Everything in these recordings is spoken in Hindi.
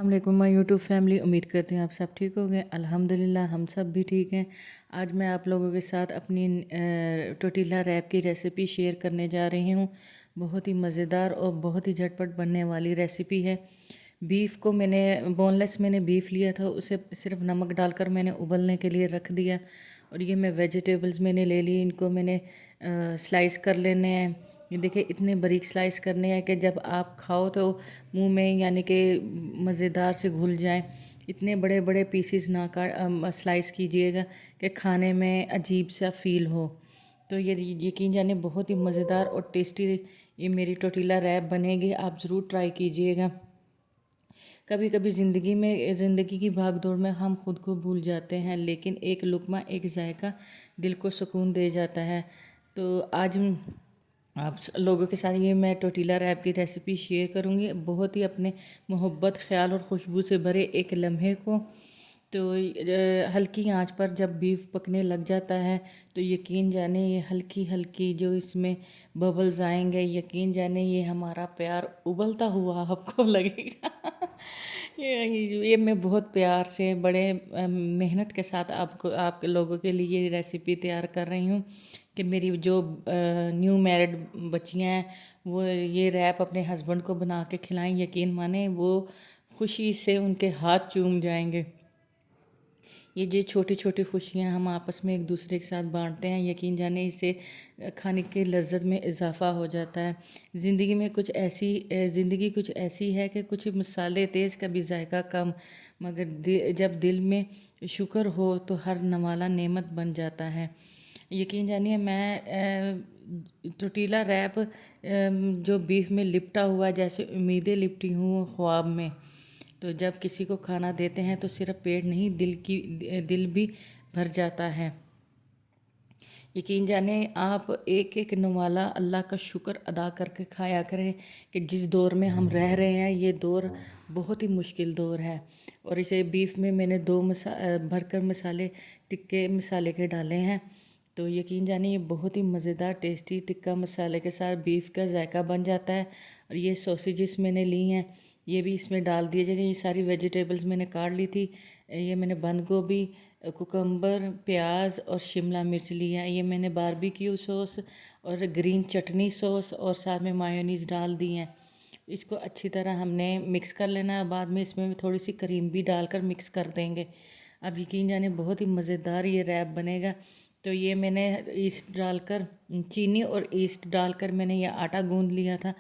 वालेकुम माय यूट्यूब फैमिली। उम्मीद करती हूँ आप सब ठीक हो गए। अल्हम्दुलिल्लाह हम सब भी ठीक हैं। आज मैं आप लोगों के साथ अपनी टोटीला रैप की रेसिपी शेयर करने जा रही हूँ। बहुत ही मज़ेदार और बहुत ही झटपट बनने वाली रेसिपी है। बीफ को मैंने बोनलेस बीफ लिया था, उसे सिर्फ नमक डालकर मैंने उबलने के लिए रख दिया। और ये मैं वेजिटेबल्स मैंने ले ली, इनको मैंने स्लाइस कर लेने हैं। ये देखिए इतने बारीक स्लाइस करने हैं कि जब आप खाओ तो मुंह में यानी कि मज़ेदार से घुल जाएं। इतने बड़े बड़े पीसेस ना काट स्लाइस कीजिएगा कि खाने में अजीब सा फील हो। तो ये यकीन जाने बहुत ही मज़ेदार और टेस्टी ये मेरी टोटीला रैप बनेगी। आप ज़रूर ट्राई कीजिएगा। कभी कभी ज़िंदगी की भागदौड़ में हम खुद को भूल जाते हैं, लेकिन एक लुक़मा एक जायका दिल को सुकून दे जाता है। तो आज आप लोगों के साथ ये मैं टोटीला रैप की रेसिपी शेयर करूँगी। बहुत ही अपने मोहब्बत, ख्याल और खुशबू से भरे एक लम्हे को। तो हल्की आंच पर जब बीफ पकने लग जाता है तो यकीन जाने ये हल्की हल्की जो इसमें बबल्स आएंगे, यकीन जाने ये हमारा प्यार उबलता हुआ आपको लगेगा। ये मैं बहुत प्यार से बड़े मेहनत के साथ आप लोगों के लिए ये रेसिपी तैयार कर रही हूँ कि मेरी जो न्यू मैरिड बच्चियाँ हैं वो ये रैप अपने हस्बैंड को बना के खिलाएं। यकीन माने वो खुशी से उनके हाथ चूम जाएंगे। ये जो छोटी छोटी खुशियाँ हम आपस में एक दूसरे के साथ बांटते हैं, यकीन जाने इससे खाने की लज्जत में इजाफ़ा हो जाता है। ज़िंदगी कुछ ऐसी है कि कुछ मसाले तेज़, कभी जायका कम, मगर जब दिल में शुक्र हो तो हर नवाला नेमत बन जाता है। यकीन जानिए मैं टोटीला रैप जो बीफ में लिपटा हुआ जैसे उम्मीदें लिपटी हूँ ख्वाब में। तो जब किसी को खाना देते हैं तो सिर्फ पेट नहीं, दिल भी भर जाता है। यकीन जाने आप एक एक नवाला अल्लाह का शुक्र अदा करके खाया करें कि जिस दौर में हम रह रहे हैं ये दौर बहुत ही मुश्किल दौर है। और इसे बीफ में मैंने भरकर मसाले टिक्के मसाले के डाले हैं। तो यकीन जानिए ये बहुत ही मज़ेदार टेस्टी टिक्का मसाले के साथ बीफ का जायका बन जाता है। और ये सॉसेजेस मैंने ली हैं, ये भी इसमें डाल दिए जाएंगे। ये सारी वेजिटेबल्स मैंने काट ली थी। ये मैंने बंद गोभी, कुकम्बर, प्याज और शिमला मिर्च लिया। ये मैंने बारबेक्यू सॉस और ग्रीन चटनी सॉस और साथ में मायोनीज़ डाल दी हैं। इसको अच्छी तरह हमने मिक्स कर लेना है। बाद में इसमें थोड़ी सी क्रीम भी डालकर मिक्स कर देंगे। अब यकीन जाने बहुत ही मज़ेदार ये रैप बनेगा। तो ये मैंने ईस्ट डालकर, चीनी और ईस्ट डालकर मैंने ये आटा गूंद लिया था।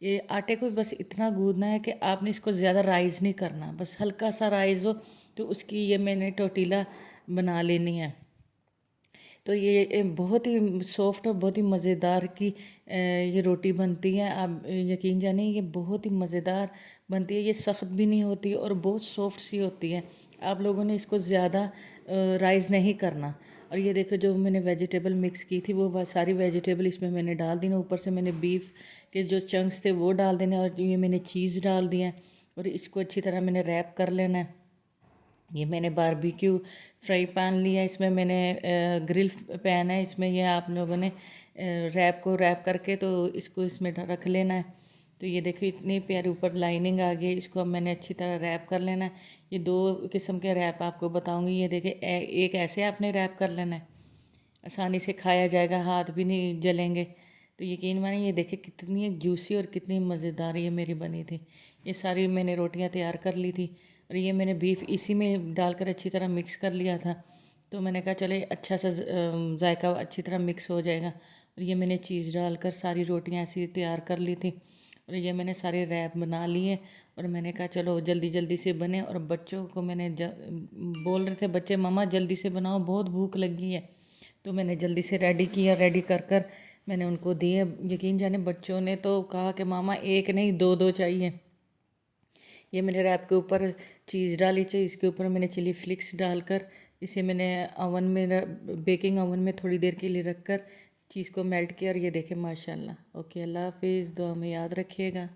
ये आटे को बस इतना गूंदना है कि आपने इसको ज़्यादा राइज़ नहीं करना, बस हल्का सा राइज़ हो तो उसकी ये मैंने टोटीला बना लेनी है। तो ये बहुत ही सॉफ्ट और बहुत ही मज़ेदार की ये रोटी बनती है। आप यकीन जानिए ये बहुत ही मज़ेदार बनती है। ये सख्त भी नहीं होती और बहुत सॉफ्ट सी होती है। आप लोगों ने इसको ज़्यादा राइज़ नहीं करना। और ये देखो जो मैंने वेजिटेबल मिक्स की थी वो सारी वेजिटेबल इसमें मैंने डाल दी ना। ऊपर से मैंने बीफ के जो चंक्स थे वो डाल देने और ये मैंने चीज़ डाल दिया और इसको अच्छी तरह मैंने रैप कर लेना है। ये मैंने बारबेक्यू फ्राई पैन लिया, इसमें मैंने ग्रिल पैन है, इसमें ये आप लोगों ने रैप करके तो इसको इसमें रख लेना है। तो ये देखिए इतनी प्यारी ऊपर लाइनिंग आ गई। इसको अब मैंने अच्छी तरह रैप कर लेना है। ये दो किस्म के रैप आपको बताऊंगी। ये देखिए एक ऐसे आपने रैप कर लेना है, आसानी से खाया जाएगा, हाथ भी नहीं जलेंगे। तो यकीन मानिए ये देखिए कितनी जूसी और कितनी मज़ेदार ये मेरी बनी थी। ये सारी मैंने रोटियां तैयार कर ली थी और ये मैंने बीफ इसी में डालकर अच्छी तरह मिक्स कर लिया था। तो मैंने कहा चले अच्छा सा जायका अच्छी तरह मिक्स हो जाएगा। और ये मैंने चीज़ डालकर सारी रोटियां ऐसी तैयार कर ली थी और ये मैंने सारे रैप बना लिए। और मैंने कहा चलो जल्दी जल्दी से बने। और बच्चों को मैंने बोल रहे थे बच्चे मम्मा जल्दी से बनाओ, बहुत भूख लगी है। तो मैंने जल्दी से रेडी किया, रेडी कर कर मैंने उनको दिए। यकीन जाने बच्चों ने तो कहा कि मामा एक नहीं दो दो चाहिए। ये मैंने रैप के ऊपर चीज़ डाली, चीज़ के ऊपर मैंने चिली फ्लिक्स डालकर इसे मैंने ओवन में बेकिंग ओवन में थोड़ी देर के लिए रख कर चीज़ को मेल्ट किया। और ये देखें माशाल्लाह। ओके, अल्लाह हाफिज़, दुआ में याद रखिएगा।